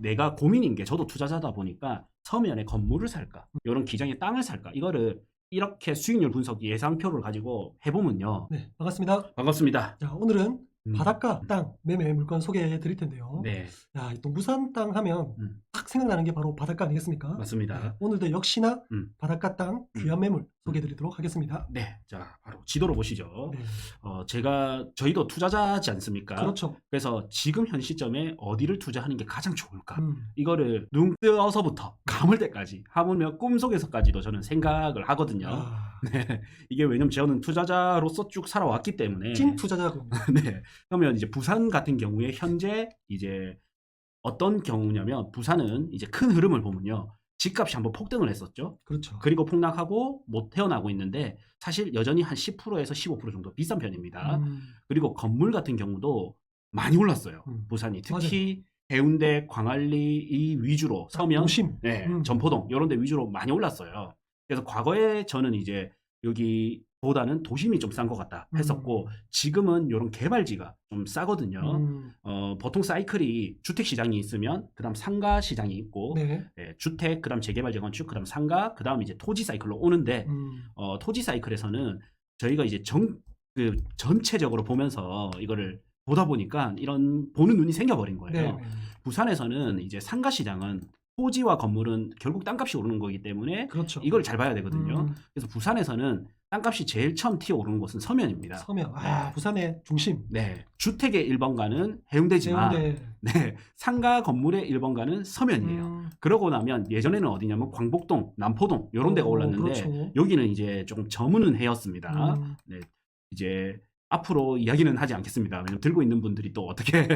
내가 고민인 게 저도 투자자다 보니까 서면에 건물을 살까, 이런 기장의 땅을 살까, 이거를 이렇게 수익률 분석 예상표를 가지고 해보면요. 네, 반갑습니다. 반갑습니다. 자, 오늘은 음, 바닷가 땅 매매 물건 소개해 드릴 텐데요. 네, 야, 이 동부산 땅 하면 딱 생각나는 게 바로 바닷가 아니겠습니까? 네, 맞습니다. 오늘도 역시나 음, 바닷가 땅 귀한 매물 소개해 드리도록 하겠습니다. 네, 자, 바로 지도로 보시죠. 네, 저희도 투자자지 않습니까? 그렇죠. 그래서 지금 현 시점에 어디를 투자하는 게 가장 좋을까? 음, 이거를 눈 뜨어서부터 감을 때까지, 하물며 꿈속에서까지도 저는 생각을 하거든요. 아, 네, 이게 왜냐면 저는 투자자로서 쭉 살아왔기 때문에. 찐 투자자군요. 네, 그러면 이제 부산 같은 경우에 현재 이제 어떤 경우냐면, 부산은 이제 큰 흐름을 보면요, 집값이 한번 폭등을 했었죠. 그렇죠. 그리고 폭락하고 못 태어나고 있는데 사실 여전히 한 10%에서 15% 정도 비싼 편입니다. 그리고 건물 같은 경우도 많이 올랐어요. 부산이 특히 해운대, 광안리 이 위주로, 서면, 도심. 네, 전포동 이런 데 위주로 많이 올랐어요. 그래서 과거에 저는 이제 여기보다는 도심이 좀 싼 것 같다 했었고, 지금은 이런 개발지가 좀 싸거든요. 보통 사이클이 주택 시장이 있으면 그다음 상가 시장이 있고, 네. 주택, 그다음 재개발 재건축, 그다음 상가, 그다음 이제 토지 사이클로 오는데, 토지 사이클에서는 저희가 이제 전체적으로 보면서 이거를 보다 보니까 이런 보는 눈이 생겨버린 거예요. 네. 부산에서는 이제 상가 시장은 토지와 건물은 결국 땅값이 오르는 거기 때문에 그렇죠. 이걸 잘 봐야 되거든요. 그래서 부산에서는 땅값이 제일 처음 튀어오르는 곳은 서면입니다. 서면. 네. 부산의 중심. 네, 주택의 1번가는 해운대지만, 해운대. 네, 상가 건물의 1번가는 서면이에요. 그러고 나면 예전에는 어디냐면 광복동, 남포동 이런 데가 올랐는데, 그렇죠. 여기는 이제 조금 저무는 해였습니다. 네, 이제 앞으로 이야기는 하지 않겠습니다. 왜냐면 들고 있는 분들이 또 어떻게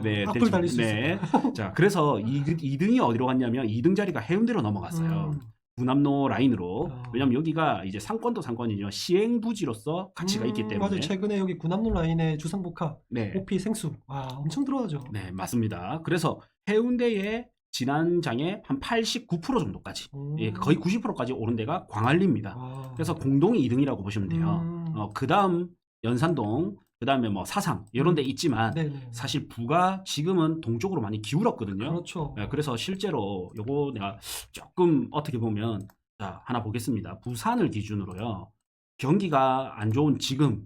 네, 악플 달릴 수 네. 자, 그래서 2등이 어디로 갔냐면 2등 자리가 해운대로 넘어갔어요. 부남로 라인으로. 왜냐면 여기가 이제 상권도 상권이죠. 시행부지로서 가치가 있기 때문에. 맞아요. 최근에 여기 군함로 라인에 주상복합, 네. 오피 생수, 엄청 들어가죠. 네, 맞습니다. 그래서 해운대에 지난 장에 한 89% 정도까지, 거의 90%까지 오른 데가 광안리입니다. 그래서 공동이 2등이라고 보시면 돼요. 그 다음 연산동, 그 다음에 뭐 사상 이런 데 있지만, 네네. 사실 부가 지금은 동쪽으로 많이 기울었거든요. 그렇죠. 네, 그래서 실제로 요거 내가 조금 어떻게 보면, 자, 하나 보겠습니다. 부산을 기준으로요, 경기가 안 좋은 지금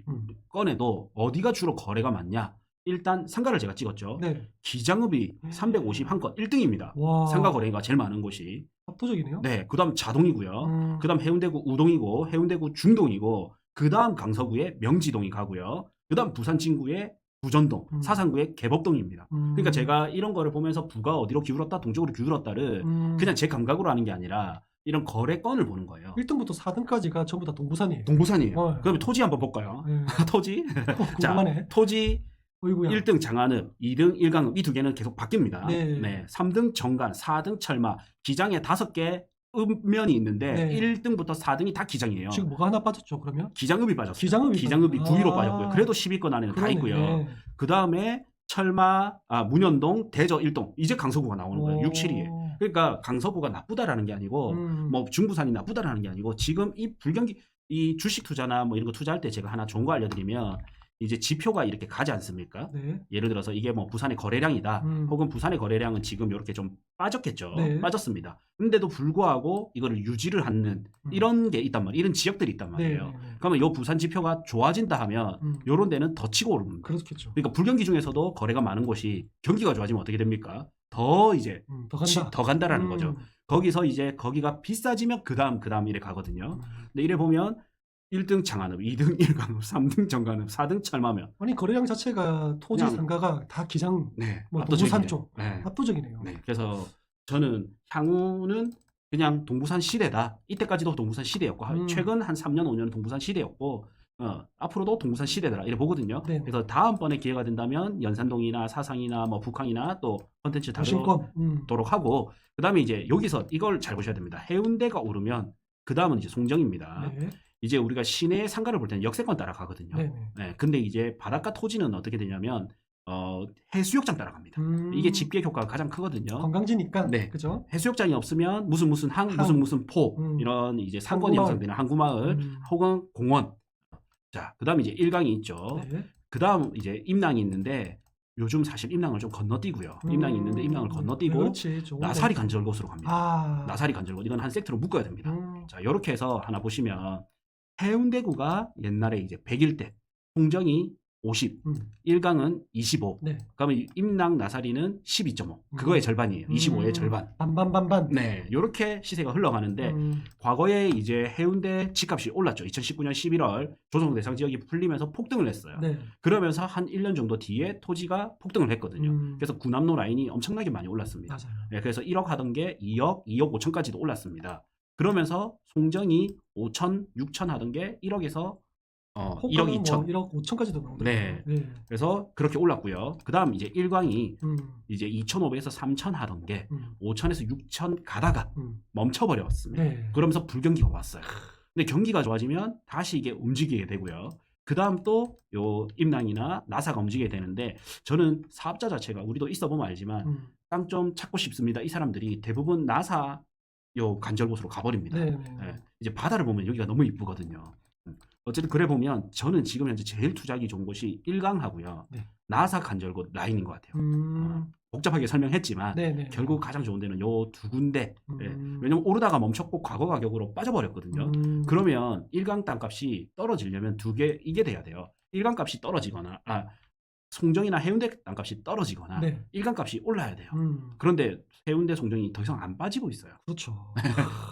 꺼내도 어디가 주로 거래가 많냐? 일단 상가를 제가 찍었죠. 네. 기장읍이 351건 1등입니다. 와. 상가 거래가 제일 많은 곳이. 압도적이네요. 네, 그 다음 자동이고요. 그 다음 해운대구 우동이고, 해운대구 중동이고, 그 다음 강서구의 명지동이 가고요. 그 다음 부산 진구의 부전동, 사상구의 개법동입니다. 그러니까 제가 이런 거를 보면서 부가 어디로 기울었다, 동쪽으로 기울었다를 그냥 제 감각으로 하는 게 아니라 이런 거래건을 보는 거예요. 1등부터 4등까지가 전부 다 동부산이에요. 동부산이에요. 그럼 토지 한번 볼까요? 토지. 궁금하네. 자, 토지 어이구야. 1등 장안읍, 2등 일강읍, 이 두 개는 계속 바뀝니다. 네. 3등 정간, 4등 철마, 기장에 5개 읍면이 있는데, 네. 1등부터 4등이 다 기장이에요. 지금 뭐가 하나 빠졌죠, 그러면? 기장읍이 빠졌어요. 기장읍이 9위로 빠졌고요. 그래도 10위권 안에는 다 있고요. 그 다음에 철마, 문현동, 대저 1동. 이제 강서구가 나오는 거예요. 6, 7위에. 그러니까 강서구가 나쁘다라는 게 아니고, 뭐 중부산이 나쁘다라는 게 아니고, 지금 이 불경기, 이 주식 투자나 뭐 이런 거 투자할 때 제가 하나 좋은 거 알려드리면, 이제 지표가 이렇게 가지 않습니까? 네. 예를 들어서 이게 뭐 부산의 거래량이다, 혹은 부산의 거래량은 지금 이렇게 좀 빠졌겠죠. 네. 빠졌습니다. 근데도 불구하고 이거를 유지를 하는 이런 게 있단 말이에요. 이런 지역들이 있단 말이에요. 네. 그러면 이 부산 지표가 좋아진다 하면 이런 데는 더 치고 오릅니다. 그렇겠죠. 그러니까 불경기 중에서도 거래가 많은 곳이 경기가 좋아지면 어떻게 됩니까? 더 이제 더 간다라는 거죠. 거기서 이제 거기가 비싸지면 그 다음 이래 가거든요. 근데 이래 보면 1등 장안읍, 2등 일강읍, 3등 정간읍, 4등 철마면. 아니 거래량 자체가 토지 그냥, 상가가 다 기장, 네, 뭐 압도적이네요. 동부산 쪽 네. 압도적이네요. 네, 그래서 저는 향후는 그냥 동부산 시대다. 이때까지도 동부산 시대였고, 최근 한 3년, 5년은 동부산 시대였고, 앞으로도 동부산 시대더라 이래 보거든요. 네. 그래서 다음번에 기회가 된다면 연산동이나 사상이나 뭐 북항이나 또 컨텐츠 다루도록 하고, 그 다음에 이제 여기서 이걸 잘 보셔야 됩니다. 해운대가 오르면 그 다음은 이제 송정입니다. 네. 이제 우리가 시내 상가를 볼 때는 역세권 따라가거든요. 네, 근데 이제 바닷가 토지는 어떻게 되냐면 해수욕장 따라갑니다. 이게 집계 효과가 가장 크거든요. 관광지니까. 네. 그죠? 해수욕장이 없으면 무슨 무슨 포 이런 이제 상권이 형성되는 항구마을 혹은 공원. 자, 그다음에 이제 일강이 있죠. 네. 그다음 이제 임랑이 있는데 요즘 사실 임랑을 좀 건너뛰고요. 임랑이 있는데 임랑을 건너뛰고 그렇지, 나사리 간절곶으로 갑니다. 아. 나사리 간절곶 이건 한 세트로 묶어야 됩니다. 자, 이렇게 해서 하나 보시면 해운대구가 옛날에 이제 100일 때 송정이 50, 일강은 25. 네. 그러면 임랑 나사리는 12.5. 그거의 절반이에요. 25의 절반. 반반. 네, 이렇게 시세가 흘러가는데 과거에 이제 해운대 집값이 올랐죠. 2019년 11월 조정 대상 지역이 풀리면서 폭등을 했어요. 네. 그러면서 한 1년 정도 뒤에 토지가 폭등을 했거든요. 그래서 구남로 라인이 엄청나게 많이 올랐습니다. 맞아요. 네, 그래서 1억 하던 게 2억, 2억 5천까지도 올랐습니다. 그러면서 송정이 5천, 6천 하던 게 1억에서 1억 2천. 1억 5천까지도 나오네요. 네. 그래서 그렇게 올랐고요. 그 다음 이제 일광이 이제 2,500에서 3,000 하던 게 5,000에서 6,000 가다가 멈춰버렸습니다. 네. 그러면서 불경기가 왔어요. 근데 경기가 좋아지면 다시 이게 움직이게 되고요. 그 다음 또 요 임랑이나 나사가 움직이게 되는데 저는 사업자 자체가 우리도 있어보면 알지만 땅 좀 찾고 싶습니다. 이 사람들이 대부분 나사 요 간절곶으로 가버립니다. 네. 네. 이제 바다를 보면 여기가 너무 이쁘거든요. 어쨌든 그래 보면 저는 지금 현재 제일 투자하기 좋은 곳이 일강하고요. 네. 나사 간절곶 라인인 것 같아요. 복잡하게 설명했지만 네네. 결국 가장 좋은 데는 요 두 군데. 예. 왜냐면 오르다가 멈췄고 과거 가격으로 빠져버렸거든요. 그러면 일강 땅값이 떨어지려면 이게 돼야 돼요. 일강 값이 떨어지거나 송정이나 해운대 땅값이 떨어지거나 네. 일강값이 올라야 돼요. 그런데 해운대 송정이 더 이상 안 빠지고 있어요. 그렇죠.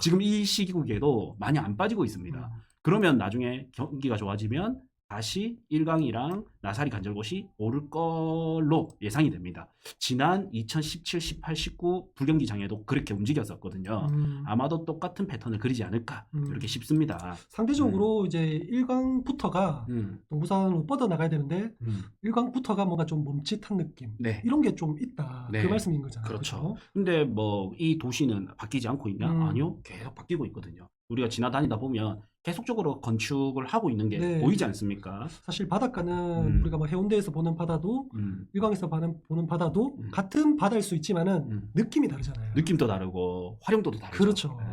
지금 이 시기국에도 많이 안 빠지고 있습니다. 그러면 나중에 경기가 좋아지면 다시 일강이랑 나사리 간절곶이 오를 걸로 예상이 됩니다. 지난 2017, 18, 19 불경기장에도 그렇게 움직였었거든요. 아마도 똑같은 패턴을 그리지 않을까 이렇게 싶습니다. 상대적으로 이제 일광부터가 동부산으로 뻗어 나가야 되는데 일광부터가 뭔가 좀 멈칫한 느낌 네. 이런 게 좀 있다. 네. 그 말씀인 거잖아요. 그렇죠. 근데 뭐 이 도시는 바뀌지 않고 있냐? 아니요. 계속 바뀌고 있거든요. 우리가 지나다니다 보면 계속적으로 건축을 하고 있는 게 네. 보이지 않습니까? 사실 바닷가는 우리가 뭐 해운대에서 보는 바다도 일광에서 보는 바다도 같은 바다일 수 있지만은 느낌이 다르잖아요. 느낌도 다르고 활용도도 다르죠. 그렇죠. 네.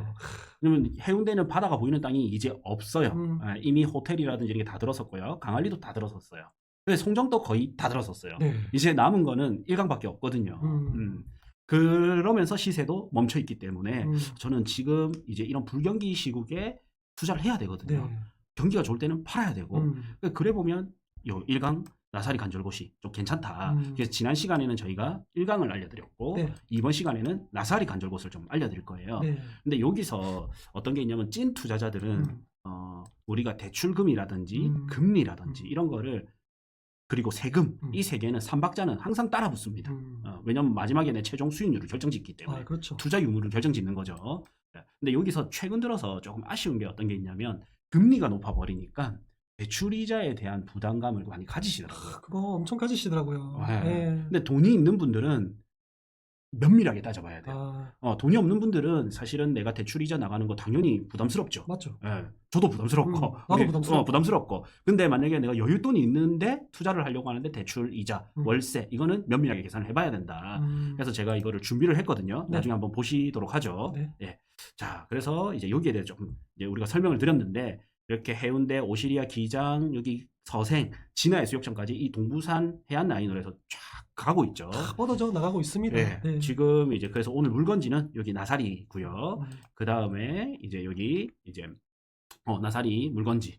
왜냐면 해운대는 바다가 보이는 땅이 이제 없어요. 이미 호텔이라든지 이런 게 다 들어섰고요. 강안리도 다 들어섰어요. 근데 송정도 거의 다 들어섰어요. 네. 이제 남은 거는 일강밖에 없거든요. 그러면서 시세도 멈춰 있기 때문에 저는 지금 이제 이런 불경기 시국에 투자를 해야 되거든요. 네. 경기가 좋을 때는 팔아야 되고 그래 보면 요 일강 나사리 간절곶이 좀 괜찮다. 그래서 지난 시간에는 저희가 일강을 알려드렸고 네. 이번 시간에는 나사리 간절곶을 좀 알려드릴 거예요. 네. 근데 여기서 어떤 게 있냐면 찐 투자자들은 우리가 대출금이라든지 금리라든지 이런 거를 그리고 세금 이 세 개는 삼박자는 항상 따라 붙습니다. 왜냐하면 마지막에 내 최종 수익률을 결정짓기 때문에 그렇죠. 투자 유무를 결정짓는 거죠. 근데 여기서 최근 들어서 조금 아쉬운 게 어떤 게 있냐면 금리가 높아버리니까 대출이자에 대한 부담감을 많이 가지시더라고요. 그거 엄청 가지시더라고요. 네. 네. 근데 돈이 있는 분들은 면밀하게 따져봐야 돼요. 돈이 없는 분들은 사실은 내가 대출이자 나가는 거 당연히 부담스럽죠. 맞죠. 예, 저도 부담스럽고 나도 부담스럽고. 부담스럽고. 근데 만약에 내가 여윳돈이 있는데 투자를 하려고 하는데 대출 이자, 월세 이거는 면밀하게 계산을 해봐야 된다. 그래서 제가 이거를 준비를 했거든요. 네. 나중에 한번 보시도록 하죠. 네. 예. 자, 그래서 이제 여기에 대해 조금 이제 우리가 설명을 드렸는데 이렇게 해운대, 오시리아, 기장, 여기 서생, 진화의 수욕장까지 이 동부산 해안 라인으로 해서 쫙 가고 있죠. 뻗어져 나가고 있습니다. 네. 네. 지금 이제 그래서 오늘 물건지는 여기 나사리고요. 그 다음에 이제 여기 이제 나사리 물건지.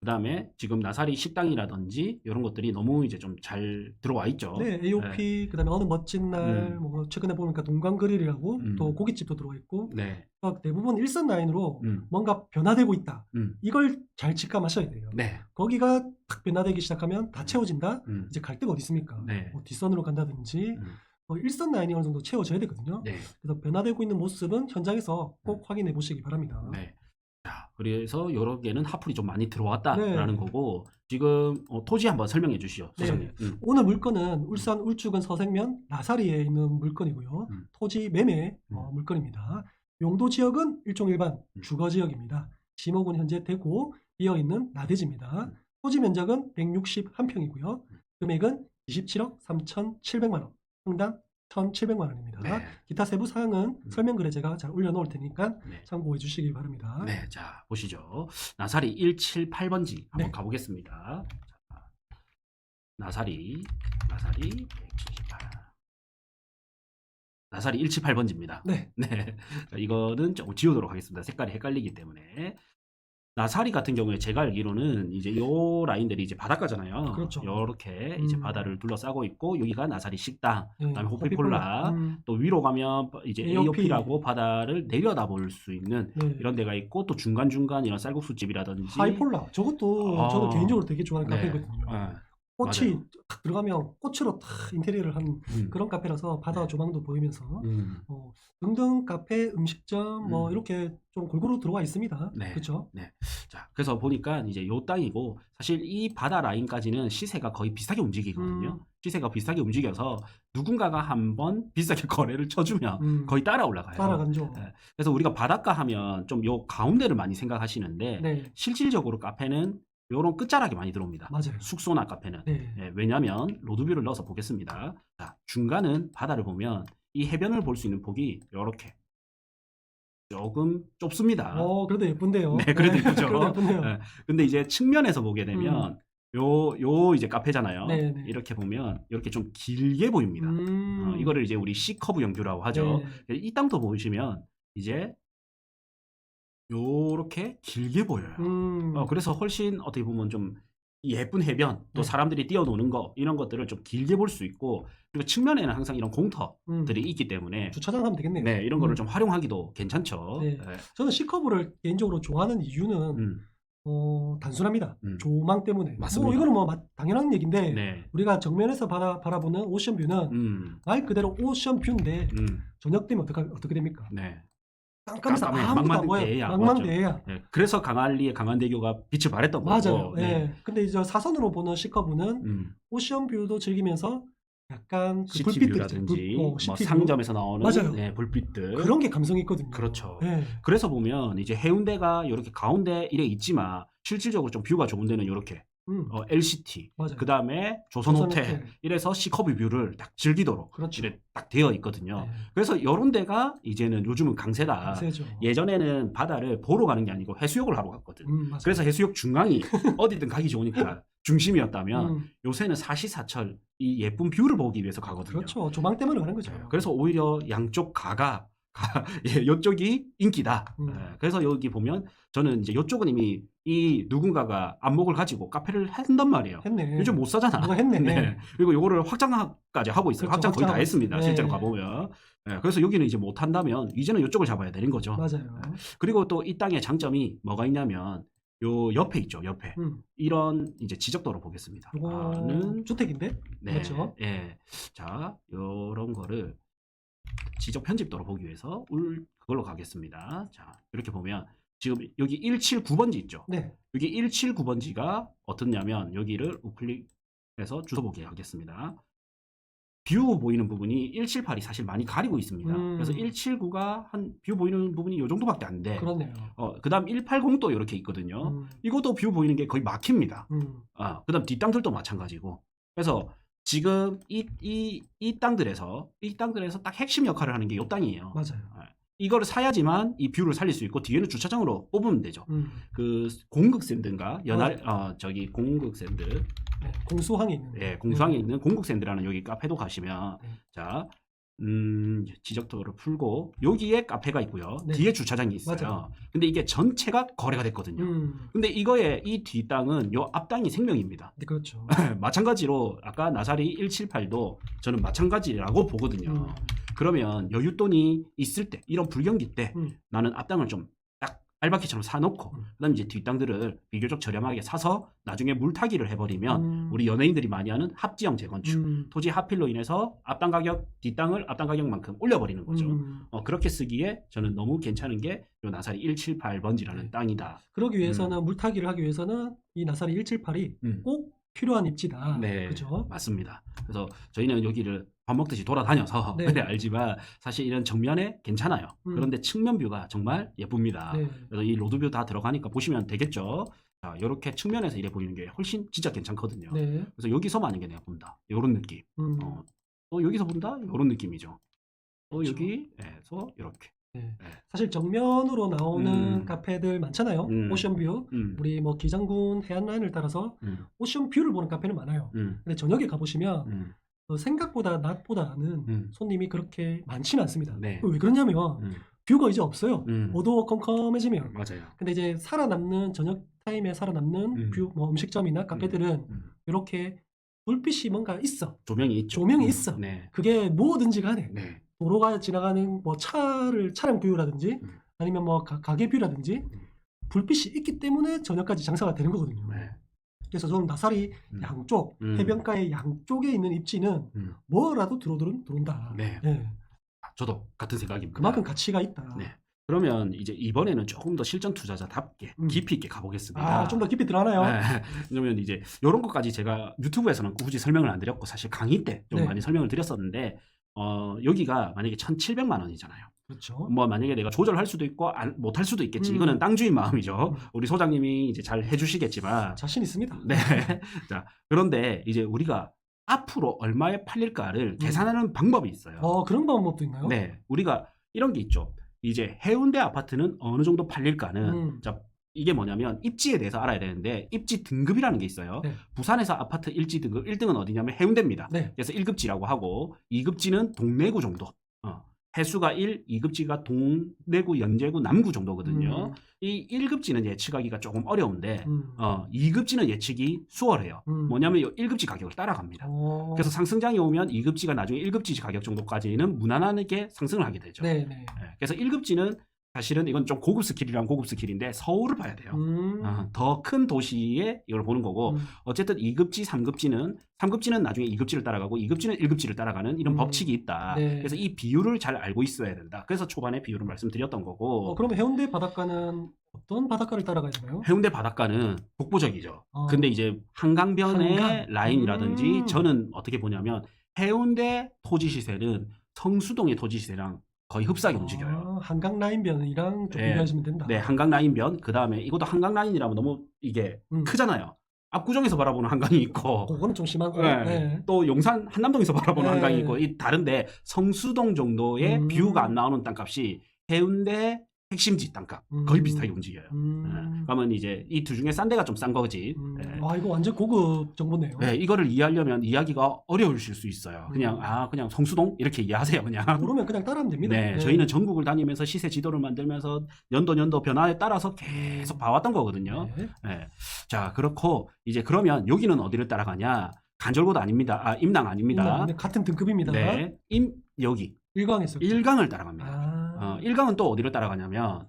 그 다음에 지금 나사리 식당이라든지 이런 것들이 너무 이제 좀 잘 들어와 있죠. 네, AOP 그다음에 어느 멋진 날 뭐 최근에 보니까 동광그릴이라고 또 고깃집도 들어와 있고 네. 대부분 일선 라인으로 뭔가 변화되고 있다. 이걸 잘 직감하셔야 돼요. 네. 거기가 탁 변화되기 시작하면 다 채워진다. 이제 갈 데가 어디 있습니까? 네. 뭐 뒷선으로 간다든지 일선 라인이 어느 정도 채워져야 되거든요. 네. 그래서 변화되고 있는 모습은 현장에서 꼭 확인해 보시기 바랍니다. 네. 자, 그래서 여러 개는 하풀이 좀 많이 들어왔다라는 네. 거고 지금 토지 한번 설명해 주시죠, 소장님. 오늘 물건은 울산 울주군 서생면 나사리에 있는 물건이고요. 토지 매매 물건입니다. 용도 지역은 일종 일반 주거 지역입니다. 지목은 현재 되고 비어있는 나대지입니다. 토지 면적은 161평이고요. 금액은 27억 3,700만 원, 평당 1,700만 원입니다. 네. 기타 세부 사항은 설명글에 제가 잘 올려놓을 테니까 네. 참고해 주시기 바랍니다. 네, 자 보시죠. 나사리 178번지 한번 네. 가보겠습니다. 나사리 178. 나사리 178번지입니다. 네. 네. 이거는 조금 지우도록 하겠습니다. 색깔이 헷갈리기 때문에. 나사리 같은 경우에 제가 알기로는 이제 요 라인들이 이제 바닷가잖아요. 그렇죠. 요렇게 이제 바다를 둘러싸고 있고, 여기가 나사리 식당, 네, 그다음에 호피폴라, 또 위로 가면 이제 AOP라고 바다를 내려다볼 수 있는 네. 이런 데가 있고, 또 중간중간 이런 쌀국수집이라든지 하이폴라. 저것도 저는 개인적으로 되게 좋아하는 네. 카페거든요. 네. 꽃이 맞아요. 탁 들어가면 꽃으로 탁 인테리어를 한 그런 카페라서 바다 네. 조망도 보이면서 등등 카페, 음식점 뭐 이렇게 좀 골고루 들어와 있습니다. 네. 그렇죠? 네. 자, 그래서 보니까 이제 요 땅이고, 사실 이 바다 라인까지는 시세가 거의 비슷하게 움직이거든요. 시세가 비슷하게 움직여서 누군가가 한번 비싸게 거래를 쳐주면 거의 따라 올라가요. 따라간죠. 네. 그래서 우리가 바닷가 하면 좀 요 가운데를 많이 생각하시는데, 네. 실질적으로 카페는 요런 끝자락이 많이 들어옵니다. 맞아요. 숙소나 카페는. 네. 네, 왜냐하면 로드뷰를 넣어서 보겠습니다. 자, 중간은 바다를 보면 이 해변을 볼 수 있는 폭이 요렇게 조금 좁습니다. 그래도 예쁜데요. 네, 그래도 예쁘죠. 그래도 예쁜데요. 네. 근데 이제 측면에서 보게 되면 요 이제 카페잖아요. 네, 네. 이렇게 보면 이렇게 좀 길게 보입니다. 이거를 이제 우리 C커브형 뷰라고 하죠. 네. 이 땅도 보시면 이제 요렇게 길게 보여요. 그래서 훨씬 어떻게 보면 좀 예쁜 해변, 또 네. 사람들이 뛰어노는 거, 이런 것들을 좀 길게 볼 수 있고, 그리고 측면에는 항상 이런 공터들이 있기 때문에 주차장 하면 되겠네요. 네, 이런 거를 좀 활용하기도 괜찮죠. 네. 네. 저는 C커브를 개인적으로 좋아하는 이유는 단순합니다. 조망 때문에. 맞습니다. 이거는 뭐 당연한 얘기인데 네. 우리가 정면에서 바라보는 오션뷰는 말 그대로 오션뷰인데 저녁 되면 어떻게 됩니까? 네. 깜깜해서 깜깜해. 아무도 안 보여. 망망대해야. 망망대해야. 네. 그래서 강안리의 강안대교가 빛을 발했던 거고. 맞아요. 네. 근데 이제 사선으로 보는 C커브는 오션뷰도 즐기면서 약간 그 시티뷰라든지 뭐 시티뷰. 상점에서 나오는 맞아요. 네, 불빛들. 그런 게 감성이 있거든요. 그렇죠. 네. 그래서 보면 이제 해운대가 이렇게 가운데 이래 있지만 실질적으로 좀 뷰가 좋은 데는 이렇게 LCT, 맞아요. 그 다음에 조선호텔, 조선호텔. 이래서 C커브 뷰를 딱 즐기도록 그렇죠. 이래 딱 되어 있거든요. 네. 그래서 이런 데가 이제는 요즘은 강세다. 강세죠. 예전에는 바다를 보러 가는 게 아니고 해수욕을 하러 갔거든. 맞아요. 그래서 해수욕 중앙이 어디든 가기 좋으니까 중심이었다면 요새는 사시사철 이 예쁜 뷰를 보기 위해서 가거든요. 그렇죠. 조망 때문에 가는 거죠. 그래서 오히려 양쪽 예, 이쪽이 인기다. 예, 그래서 여기 보면 저는 이제 이쪽은 이미 이 누군가가 안목을 가지고 카페를 한단 말이에요. 했네. 요즘 못 사잖아. 누가 했네. 네. 그리고 요거를 확장까지 하고 있어요. 그렇죠, 확장 거의 다 확장하고 했습니다. 있어요. 실제로 네. 가보면. 예, 그래서 여기는 이제 못 한다면 이제는 이쪽을 잡아야 되는 거죠. 맞아요. 그리고 또 이 땅의 장점이 뭐가 있냐면 요 옆에 있죠. 옆에 이런 이제 지적도로 보겠습니다. 이거는 주택인데? 네, 그렇죠. 예. 자, 요런 거를 지적 편집도로 보기 위해서 그걸로 가겠습니다. 자, 이렇게 보면 지금 여기 179번지 있죠. 네. 여기 179번지가 어떻냐면 여기를 우클릭해서 주소 보기 하겠습니다. 뷰 보이는 부분이 178이 사실 많이 가리고 있습니다. 그래서 179가 한 뷰 보이는 부분이 요 정도밖에 안 돼. 그렇네요. 그다음 180도 이렇게 있거든요. 이것도 뷰 보이는 게 거의 막힙니다. 그다음 뒷땅들도 마찬가지고. 그래서 지금 이 땅들에서 딱 핵심 역할을 하는 게 요 땅이에요. 맞아요. 이거를 사야지만 이 뷰를 살릴 수 있고 뒤에는 주차장으로 뽑으면 되죠. 그 공극샌드인가 저기 공극샌드. 네, 공수항에 있는. 네, 공수항에 있는 공극샌드라는 여기 카페도 가시면 네. 자. 지적도를 풀고 여기에 카페가 있고요. 네. 뒤에 주차장이 있어요. 맞아요. 근데 이게 전체가 거래가 됐거든요. 근데 이거의 이 뒷땅은 요 앞땅이 생명입니다. 네, 그렇죠. 마찬가지로 아까 나사리 178도 저는 마찬가지라고 보거든요. 그러면 여윳돈이 있을 때 이런 불경기 때 나는 앞땅을 좀 딱 알바키처럼 사놓고 그다음 이제 뒷땅들을 비교적 저렴하게 사서 나중에 물타기를 해버리면 우리 연예인들이 많이 하는 합지형 재건축, 토지 하필로 인해서 앞땅 가격, 뒷땅을 앞땅 가격만큼 올려버리는 거죠. 그렇게 쓰기에 저는 너무 괜찮은 게 요 나사리 178번지라는 땅이다. 그러기 위해서는 물타기를 하기 위해서는 이 나사리 178이 꼭 필요한 입지다. 네, 그렇죠? 맞습니다. 그래서 저희는 여기를 밥 먹듯이 돌아다녀서 네. 그래 알지만 사실 이런 정면에 괜찮아요. 그런데 측면 뷰가 정말 예쁩니다. 네. 그래서 이 로드뷰 다 들어가니까 보시면 되겠죠. 자, 이렇게 측면에서 이래 보이는 게 훨씬 진짜 괜찮거든요. 네. 그래서 여기서 만약에 내가 본다. 이런 느낌. 또 여기서 본다. 이런 느낌이죠. 또 그렇죠. 여기에서 이렇게. 네. 네. 사실 정면으로 나오는 카페들 많잖아요. 오션뷰. 우리 뭐 기장군 해안라인을 따라서 오션뷰를 보는 카페는 많아요. 근데 저녁에 가보시면 생각보다 낮보다는 손님이 그렇게 많지는 않습니다. 네. 왜 그러냐면 뷰가 이제 없어요. 어두컴컴해지면. 맞아요. 근데 이제 살아남는 저녁 타임에 살아남는 뷰, 뭐 음식점이나 카페들은 이렇게 불빛이 뭔가 있어. 조명이 있죠. 조명이 있어. 네. 그게 뭐든지 간에 네. 도로가 지나가는 뭐 차량 뷰라든지 아니면 뭐 가게 뷰라든지 불빛이 있기 때문에 저녁까지 장사가 되는 거거든요. 네. 그래서 저는 나사리 양쪽, 해변가의 양쪽에 있는 입지는 뭐라도 들어온다. 네. 네. 저도 같은 생각입니다. 그만큼 가치가 있다. 네. 그러면 이제 이번에는 조금 더 실전 투자자답게 깊이 있게 가보겠습니다. 좀 더 깊이 들어가나요? 네. 그러면 이제 이런 것까지 제가 유튜브에서는 굳이 설명을 안 드렸고 사실 강의 때 좀 네. 많이 설명을 드렸었는데 여기가 만약에 1,700만 원이잖아요. 그렇죠. 뭐 만약에 내가 조절할 수도 있고 못할 수도 있겠지. 이거는 땅주인 마음이죠. 우리 소장님이 이제 잘 해주시겠지만 자신 있습니다. 네. 자, 그런데 이제 우리가 앞으로 얼마에 팔릴까를 계산하는 방법이 있어요. 그런 방법도 있나요? 네. 우리가 이런 게 있죠. 이제 해운대 아파트는 어느 정도 팔릴까는 자, 이게 뭐냐면 입지에 대해서 알아야 되는데 입지 등급이라는 게 있어요. 네. 부산에서 아파트 일지 등급 1등은 어디냐면 해운대입니다. 네. 그래서 1급지라고 하고 2급지는 동래구 정도. 해수가 1, 2급지가 동래구, 연제구, 남구 정도거든요. 이 1급지는 예측하기가 조금 어려운데 2급지는 예측이 수월해요. 뭐냐면 이 1급지 가격을 따라갑니다. 그래서 상승장이 오면 2급지가 나중에 1급지 가격 정도까지는 무난하게 상승을 하게 되죠. 네. 그래서 1급지는 사실은 이건 좀 고급 스킬이란 고급 스킬인데 서울을 봐야 돼요. 더 큰 도시에 이걸 보는 거고 어쨌든 2급지, 3급지는 나중에 2급지를 따라가고 2급지는 1급지를 따라가는 이런 법칙이 있다. 네. 그래서 이 비율을 잘 알고 있어야 된다. 그래서 초반에 비율을 말씀드렸던 거고 그러면 해운대 바닷가는 어떤 바닷가를 따라가야 되나요? 해운대 바닷가는 북부적이죠. 근데 이제 한강변의 라인이라든지 저는 어떻게 보냐면 해운대 토지 시세는 성수동의 토지 시세랑 거의 흡사하게 움직여요. 한강 라인변이랑 좀 비교하시면 된다. 네, 한강 라인변. 그 다음에 이것도 한강 라인이라면 너무 이게 크잖아요. 압구정에서 바라보는 한강이 있고, 그거는 좀 심하고. 네. 또 용산 한남동에서 바라보는 한강이 있고, 이 다른데 성수동 정도의 뷰가 안 나오는 땅값이 해운대 핵심지 땅값 거의 비슷하게 움직여요. 그러면 이제 이 두 중에 싼 데가 좀 싼 거지. 네. 이거 완전 고급 정보네요. 네, 이거를 이해하려면 이야기가 어려우실 수 있어요. 그냥 그냥 성수동 이렇게 이해하세요. 그냥. 모르면 그냥 따라하면 됩니다. 네, 저희는 전국을 다니면서 시세 지도를 만들면서 연도 변화에 따라서 계속 봐왔던 거거든요. 네. 자, 그렇고 이제 그러면 여기는 어디를 따라가냐? 간절곶 아닙니다. 임당 아닙니다. 같은 등급입니다. 네, 여기 일강에서 1강을 따라갑니다. 1강은 또 어디를 따라가냐면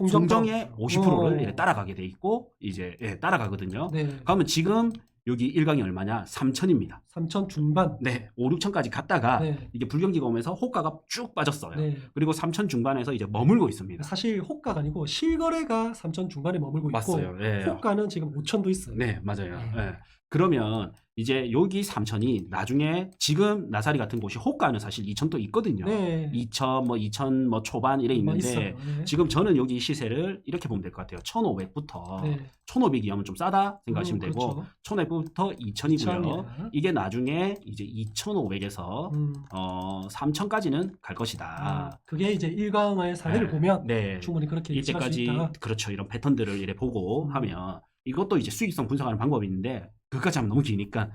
송정의 50%를 따라가게 돼 있고 이제 따라가거든요. 네. 그러면 지금 여기 1강이 얼마냐? 3천입니다. 3천 중반. 네, 5, 6천까지 갔다가 네. 이게 불경기가 오면서 호가가 쭉 빠졌어요. 네. 그리고 3천 중반에서 이제 머물고 있습니다. 사실 호가가 아니고 실거래가 3천 중반에 머물고 있고 맞어요. 네. 호가는 지금 5천도 있어요. 네, 맞아요. 네. 그러면 이제 여기 3천이 나중에 지금 나사리 같은 곳이 호가는 사실 2천도 있거든요. 네. 2천 뭐 초반 이래 있는데 네. 지금 저는 여기 시세를 이렇게 보면 될 것 같아요. 1,500부터 네. 1,500이면 좀 싸다 생각하시면 되고 그렇죠. 1,500부터 2,000이고요. 2,000이야. 이게 나중에 이제 2,500에서 3,000까지는 갈 것이다. 그게 이제 1강의 사례를 보면 충분히 그렇게 예측할 수 이때까지 있다. 그렇죠. 이런 패턴들을 이래 보고 하면 이것도 이제 수익성 분석하는 방법이 있는데 그것까지 하면 너무 기니까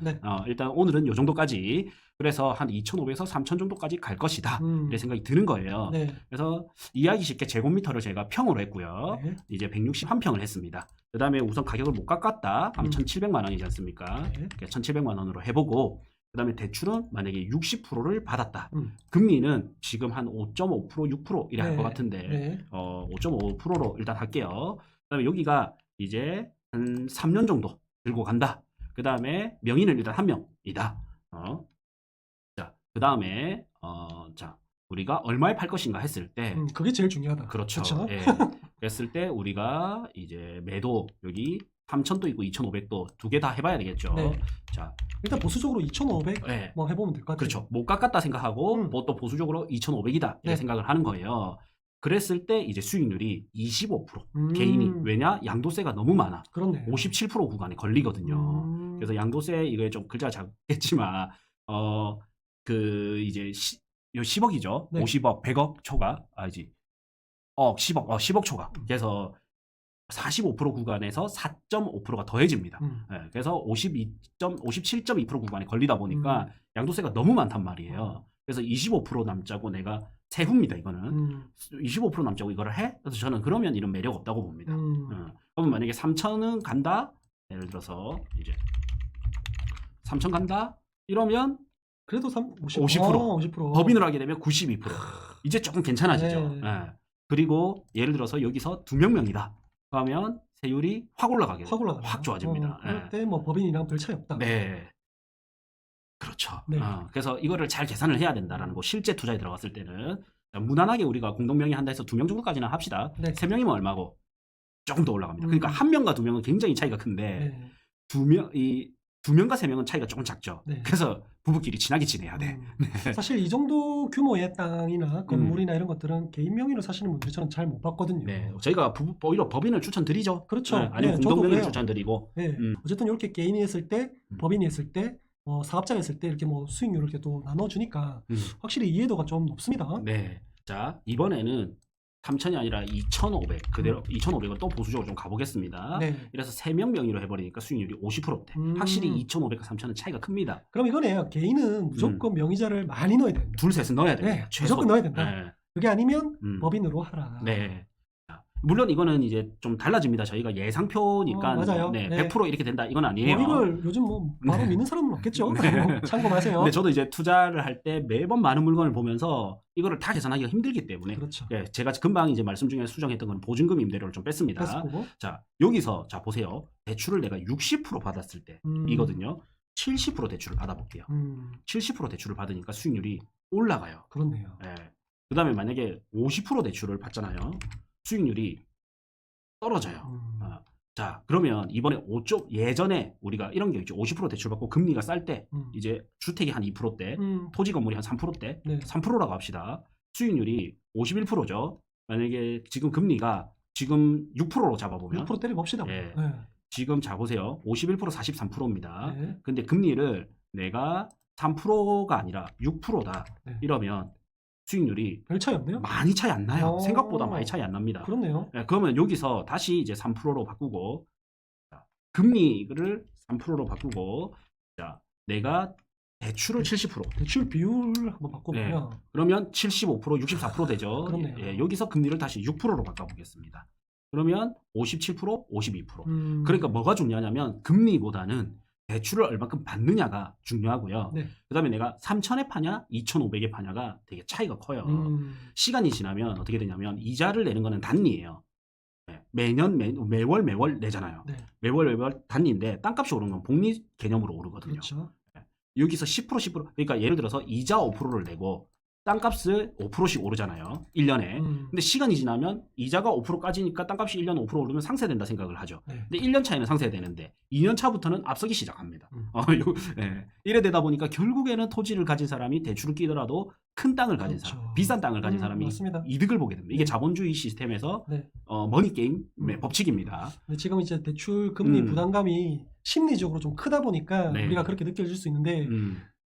일단 오늘은 이 정도까지 그래서 한 2,500에서 3,000 정도까지 갈 것이다 이런 생각이 드는 거예요. 네. 그래서 이해하기 쉽게 제곱미터를 제가 평으로 했고요. 네. 이제 161평을 했습니다. 그 다음에 우선 가격을 못 깎았다 하면 1,700만 원이지 않습니까? 네. 1,700만 원으로 해보고 그 다음에 대출은 만약에 60%를 받았다. 금리는 지금 한 5.5%, 6% 이래 할 것 같은데 5.5%로 일단 할게요. 그 다음에 여기가 이제 한 3년 정도 들고 간다. 그 다음에 명의는 일단 한 명이다. 자, 그 다음에 자 우리가 얼마에 팔 것인가 했을 때 그게 제일 중요하다. 그렇죠. 그렇죠? 예. 그랬을 때 우리가 이제 매도 여기 3,000도 있고 2,500도 두 개 다 해봐야 되겠죠. 네. 자, 일단 보수적으로 2,500 네. 뭐 해보면 될 것 같아요. 그렇죠. 못 깎았다 생각하고 뭐 또 보수적으로 2,500이다 이렇게 생각을 하는 거예요. 그랬을 때 이제 수익률이 25% 개인이 왜냐 양도세가 너무 많아. 그렇네. 57% 구간에 걸리거든요. 그래서 양도세 이거에 좀 글자가 작겠지만 그 이제 10억이죠. 네. 50억, 100억 초과 아니지. 10억 초과. 그래서 45% 구간에서 4.5%가 더해집니다. 예, 그래서 57.2% 구간에 걸리다 보니까 양도세가 너무 많단 말이에요. 그래서 25% 남자고 내가 세후입니다. 이거는 25% 남자고 이거를 해? 그래서 저는 그러면 이런 매력 없다고 봅니다. 그러면 만약에 3천은 간다. 예를 들어서 이제 3천 간다. 이러면 그래도 50%. 50%. 법인으로 하게 되면 92%. 이제 조금 괜찮아지죠. 네. 예. 그리고 예를 들어서 여기서 2명이다. 그러면 세율이 확 올라가게 돼요. 확 좋아집니다. 그때 뭐 법인이랑 별 차이 없다. 네. 그렇죠. 네. 그래서 이거를 잘 계산을 해야 된다라는 거. 실제 투자에 들어갔을 때는 무난하게 우리가 공동명의 한다 해서 2명 정도까지는 합시다. 네. 3명이면 얼마고? 조금 더 올라갑니다. 그러니까 1명과 2명은 굉장히 차이가 큰데 2명과 3명은 차이가 조금 작죠. 네. 그래서 부부끼리 친하게 지내야 돼. 네. 사실 이 정도 규모의 땅이나 건물이나 이런 것들은 개인 명의로 사시는 분들이 저는 잘 못 봤거든요. 네. 저희가 오히려 법인을 추천드리죠. 그렇죠. 네. 아니면 네, 공동명의를 저도 추천드리고. 네. 어쨌든 이렇게 개인이 했을 때, 법인이 했을 때, 사업자가 했을 때 이렇게 뭐 수익률을 이렇게 또 나눠주니까 확실히 이해도가 좀 높습니다. 네. 자, 이번에는 3천이 아니라 2,500 그대로 2,500을 또 보수적으로 좀 가보겠습니다. 네. 이래서 3명 명의로 해버리니까 수익률이 50%대. 확실히 2,500과 3천은 차이가 큽니다. 그럼 이거네요. 개인은 무조건 명의자를 많이 넣어야 된다. 둘 셋은 넣어야 돼요. 네, 무조건 넣어야 된다. 네. 그게 아니면 법인으로 하라. 네. 물론 이거는 이제 좀 달라집니다. 저희가 예상표니까 맞아요. 네, 네. 100% 이렇게 된다 이건 아니에요. 이걸 요즘 뭐 바로 믿는 사람은 없겠죠. 네. 참고하세요. 근데 저도 이제 투자를 할 때 매번 많은 물건을 보면서 이거를 다 계산하기가 힘들기 때문에 그렇죠. 예, 제가 금방 이제 말씀 중에 수정했던 건 보증금 임대료를 좀 뺐습니다. 자, 여기서 자 보세요. 대출을 내가 60% 받았을 때 이거든요. 70% 대출을 받아볼게요. 70% 대출을 받으니까 수익률이 올라가요. 그렇네요. 예. 그다음에 만약에 50% 대출을 받잖아요. 수익률이 떨어져요. 자, 그러면 이번에 예전에 우리가 이런 게 있죠. 50% 대출 받고 금리가 쌀 때 이제 주택이 한 2%대, 토지 건물이 한 3%대, 네. 3%라고 합시다. 수익률이 51%죠. 만약에 지금 금리가 지금 6%로 잡아보면 6% 때려봅시다. 예. 네. 지금 자보세요. 51% 43%입니다. 네. 근데 금리를 내가 3%가 아니라 6%다. 네. 이러면 수익률이 별 차이 없네요. 많이 차이 안 나요. 생각보다 많이 차이 안 납니다. 그렇네요. 네, 그러면 여기서 다시 이제 3%로 바꾸고, 자, 금리를 3%로 바꾸고, 자, 내가 대출을 70%. 대출 비율 한번 바꿔보면. 네, 그러면 75%, 64% 되죠. 그렇네요. 예, 여기서 금리를 다시 6%로 바꿔보겠습니다. 그러면 57%, 52%. 그러니까 뭐가 중요하냐면 금리보다는 대출을 얼마큼 받느냐가 중요하고요. 네. 그 다음에 내가 3,000에 파냐, 2,500에 파냐가 되게 차이가 커요. 시간이 지나면 어떻게 되냐면 이자를 내는 거는 단리예요. 네. 매월 내잖아요. 네. 매월 단리인데 땅값이 오르는 건 복리 개념으로 오르거든요. 그렇죠. 네. 여기서 10%, 그러니까 예를 들어서 이자 5%를 내고 땅값을 5%씩 오르잖아요. 1년에. 근데 시간이 지나면 이자가 5% 까지니까 땅값이 1년 5% 오르면 상쇄된다 생각을 하죠. 네. 근데 1년 차에는 상쇄되는데 2년 차부터는 앞서기 시작합니다. 네. 이래 되다 보니까 결국에는 토지를 가진 사람이 대출을 끼더라도 큰 땅을 가진 그렇죠. 사람, 비싼 땅을 가진 사람이 맞습니다. 이득을 보게 됩니다. 이게 네. 자본주의 시스템에서 네. 머니게임 법칙입니다. 근데 지금 이제 대출 금리 부담감이 심리적으로 좀 크다 보니까 네. 우리가 그렇게 느껴질 수 있는데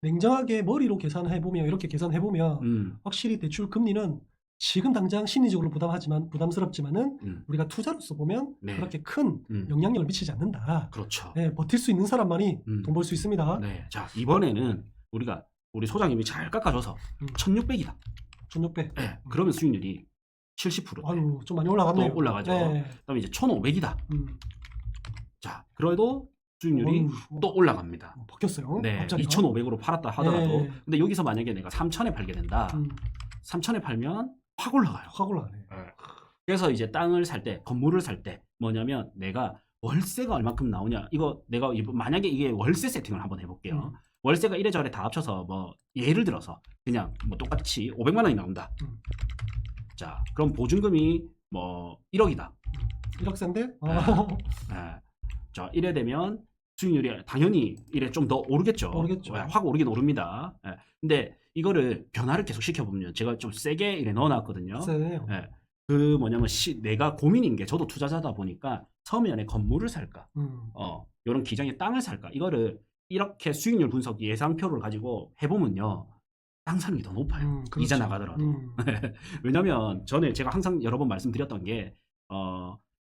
냉정하게 머리로 계산해보면 이렇게 계산해보면 확실히 대출 금리는 지금 당장 심리적으로 부담스럽지만은 우리가 투자로서 보면 네. 그렇게 큰 영향력을 미치지 않는다. 그렇죠. 네, 버틸 수 있는 사람만이 돈 벌 수 있습니다. 네. 자, 이번에는 우리 소장님이 잘 깎아줘서 1,600이다. 1,600. 네. 그러면 수익률이 70%. 아유, 좀 많이 올라갔네요. 또 올라가죠. 네. 그다음에 이제 1,500이다. 자, 그래도 수익률이 또 올라갑니다. 바뀌었어요. 네, 갑자기. 2,500으로 팔았다 하더라도. 네. 근데 여기서 만약에 내가 3,000에 팔게 된다. 3,000에 팔면 확 올라가요. 확 올라가네. 네. 그래서 이제 땅을 살 때, 건물을 살 때 뭐냐면 내가 월세가 얼마큼 나오냐. 이거 내가 만약에 이게 월세 세팅을 한번 해볼게요. 월세가 이래저래 다 합쳐서 뭐 예를 들어서 그냥 뭐 똑같이 500만 원이 나온다. 자, 그럼 보증금이 뭐 1억이다. 1억센데? 네. 자, 이래 되면 수익률이 당연히 이래 좀 더 오르겠죠. 오르겠죠. 확 오르긴 오릅니다. 예. 근데 이거를 변화를 계속 시켜보면 제가 좀 세게 이래 넣어놨거든요. 세네요. 예. 그 뭐냐면 내가 고민인 게 저도 투자자다 보니까 서면에 건물을 살까, 이런 기장의 땅을 살까, 이거를 이렇게 수익률 분석 예상표를 가지고 해보면요. 땅 사는 게 더 높아요. 그렇죠. 이자 나가더라도. 왜냐면 전에 제가 항상 여러 번 말씀드렸던 게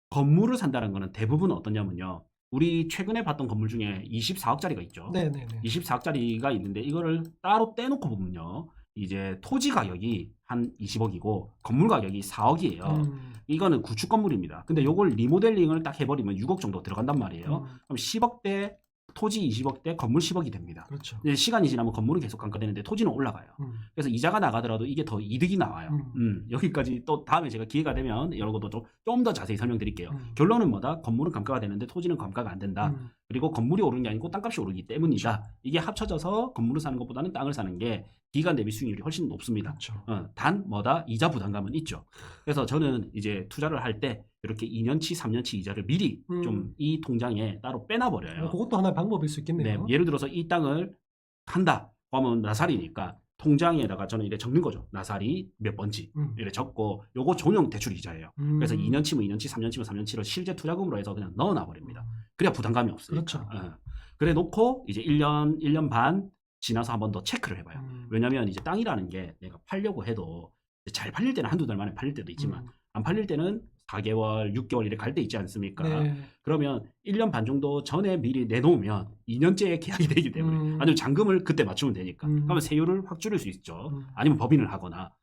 건물을 산다는 거는 대부분 어떠냐면요. 우리 최근에 봤던 건물 중에 24억짜리가 있죠. 네네네. 24억짜리가 있는데 이거를 따로 떼놓고 보면요. 이제 토지 가격이 한 20억이고 건물 가격이 4억이에요. 이거는 구축 건물입니다. 근데 요걸 리모델링을 딱 해버리면 6억 정도 들어간단 말이에요. 그럼 10억대 토지 20억대 건물 10억이 됩니다. 그렇죠. 근데 시간이 지나면 건물은 계속 감가되는데 토지는 올라가요. 그래서 이자가 나가더라도 이게 더 이득이 나와요. 여기까지 또 다음에 제가 기회가 되면 이런 것도 좀 더 자세히 설명드릴게요. 결론은 뭐다? 건물은 감가가 되는데 토지는 감가가 안 된다. 그리고 건물이 오르는 게 아니고 땅값이 오르기 때문이다. 그렇죠. 이게 합쳐져서 건물을 사는 것보다는 땅을 사는 게 기간 대비 수익률이 훨씬 높습니다. 그렇죠. 단 뭐다? 이자 부담감은 있죠. 그래서 저는 이제 투자를 할 때 이렇게 2년치, 3년치 이자를 미리 좀 이 통장에 따로 빼놔버려요. 그것도 하나의 방법일 수 있겠네요. 네, 예를 들어서 이 땅을 한다. 그러면 나살이니까 통장에다가 저는 이래 적는 거죠. 나살이 몇 번지 이래 적고 요거 전용 대출 이자예요. 그래서 2년치면 2년치, 3년치면 3년치를 실제 투자금으로 해서 그냥 넣어놔 버립니다. 그래야 부담감이 없으니까. 그렇죠. 그래 놓고 이제 1년 반 지나서 한 번 더 체크를 해봐요. 왜냐면 이제 땅이라는 게 내가 팔려고 해도 잘 팔릴 때는 한두 달 만에 팔릴 때도 있지만 안 팔릴 때는 4개월, 6개월 이렇게 갈 때 있지 않습니까? 네. 그러면 1년 반 정도 전에 미리 내놓으면 2년째 계약이 되기 때문에 아니면 잔금을 그때 맞추면 되니까 그러면 세율을 확 줄일 수 있죠. 아니면 법인을 하거나.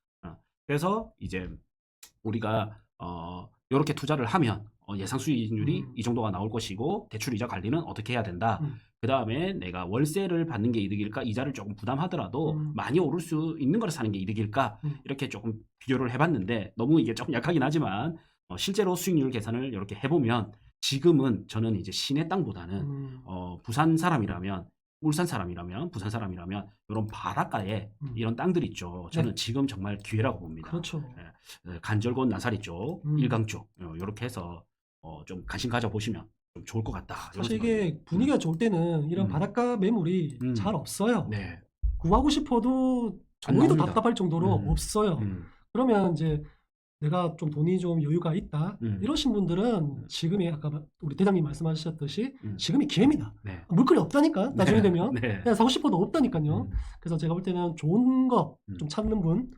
그래서 이제 우리가 이렇게 투자를 하면 예상 수익률이 이 정도가 나올 것이고 대출이자 관리는 어떻게 해야 된다. 그 다음에 내가 월세를 받는 게 이득일까, 이자를 조금 부담하더라도 많이 오를 수 있는 걸 사는 게 이득일까, 이렇게 조금 비교를 해봤는데 너무 이게 조금 약하긴 하지만 실제로 수익률 계산을 이렇게 해보면 지금은 저는 이제 시내 땅보다는 부산 사람이라면, 울산 사람이라면, 부산 사람이라면 이런 바닷가에 이런 땅들 있죠. 저는 네. 지금 정말 기회라고 봅니다. 그렇죠. 간절곶 나사리 쪽, 일강 쪽 이렇게 해서 좀 관심 가져보시면 좀 좋을 것 같다. 이런 사실 생각이 이게 분위기가 좋을 때는 이런 바닷가 매물이 잘 없어요. 네. 구하고 싶어도 안 거기도 나옵니다. 답답할 정도로 없어요. 음. 그러면 이제 내가 좀 돈이 좀 여유가 있다 이러신 분들은 음. 지금이 아까 우리 대장님 말씀하셨듯이 음. 지금이 기회입니다. 네. 물건이 없다니까 나중에 네. 되면 네. 그냥 사고 싶어도 없다니까요. 그래서 제가 볼 때는 좋은 거 좀 찾는 분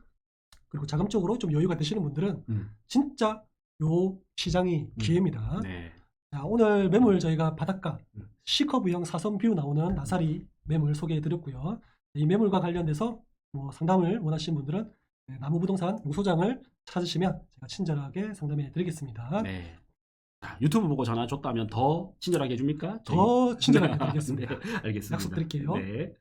그리고 자금적으로 좀 여유가 되시는 분들은 진짜 요 시장이 기회입니다. 네. 자, 오늘 매물 저희가 바닷가 C커브형 사선 뷰 나오는 나사리 매물 소개해 드렸고요. 이 매물과 관련돼서 뭐 상담을 원하시는 분들은 나무부동산 용소장을 찾으시면 제가 친절하게 상담해 드리겠습니다. 네. 자, 유튜브 보고 전화 줬다면 더 친절하게 해줍니까? 더 친절하게 드리겠습니다. 네, 알겠습니다. 약속드릴게요. 네.